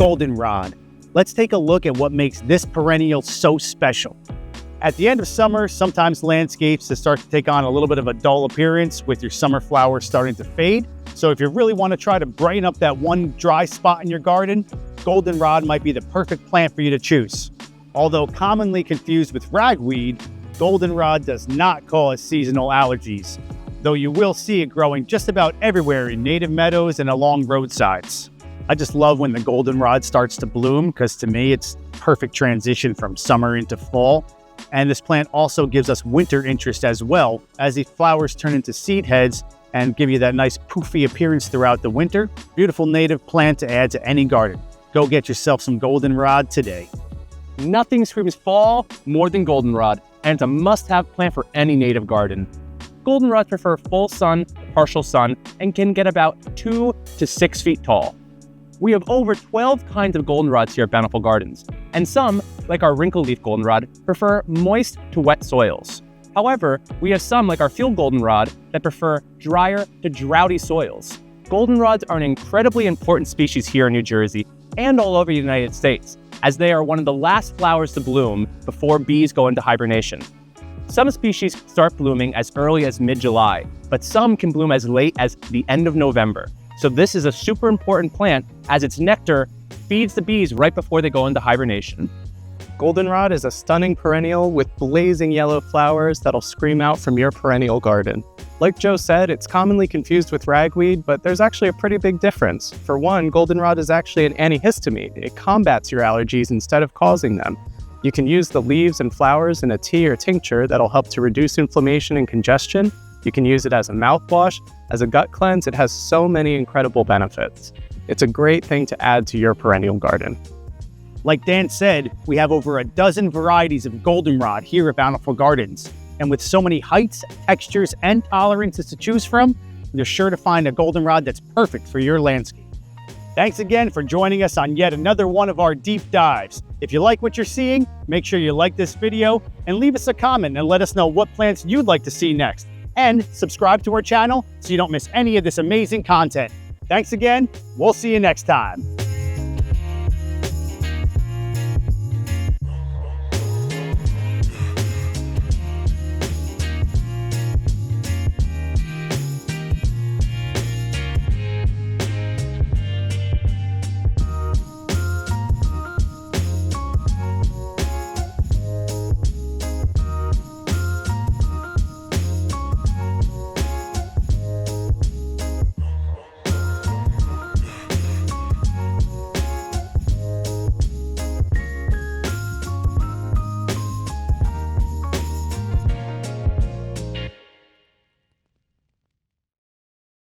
goldenrod. Let's take a look at what makes this perennial so special. At the end of summer, sometimes landscapes start to take on a little bit of a dull appearance with your summer flowers starting to fade. So if you really want to try to brighten up that one dry spot in your garden, goldenrod might be the perfect plant for you to choose. Although commonly confused with ragweed, goldenrod does not cause seasonal allergies, though you will see it growing just about everywhere in native meadows and along roadsides. I just love when the goldenrod starts to bloom because to me it's perfect transition from summer into fall. And this plant also gives us winter interest as well, as the flowers turn into seed heads and give you that nice poofy appearance throughout the winter. Beautiful native plant to add to any garden. Go get yourself some goldenrod today. Nothing screams fall more than goldenrod, and it's a must-have plant for any native garden. Goldenrods prefer full sun, partial sun, and can get about 2 to 6 feet tall. We have over 12 kinds of goldenrods here at Bountiful Gardens, and some, like our wrinkle-leaf goldenrod, prefer moist to wet soils. However, we have some, like our field goldenrod, that prefer drier to droughty soils. Goldenrods are an incredibly important species here in New Jersey and all over the United States, as they are one of the last flowers to bloom before bees go into hibernation. Some species start blooming as early as mid-July, but some can bloom as late as the end of November. So this is a super important plant as its nectar feeds the bees right before they go into hibernation. Goldenrod is a stunning perennial with blazing yellow flowers that'll scream out from your perennial garden. Like Joe said, it's commonly confused with ragweed, but there's actually a pretty big difference. For one, goldenrod is actually an antihistamine. It combats your allergies instead of causing them. You can use the leaves and flowers in a tea or tincture that'll help to reduce inflammation and congestion. You can use it as a mouthwash, as a gut cleanse. It has so many incredible benefits. It's a great thing to add to your perennial garden. Like Dan said, we have over a dozen varieties of goldenrod here at Bountiful Gardens. And with so many heights, textures, and tolerances to choose from, you're sure to find a goldenrod that's perfect for your landscape. Thanks again for joining us on yet another one of our deep dives. If you like what you're seeing, make sure you like this video and leave us a comment and let us know what plants you'd like to see next. And subscribe to our channel so you don't miss any of this amazing content. Thanks again. We'll see you next time.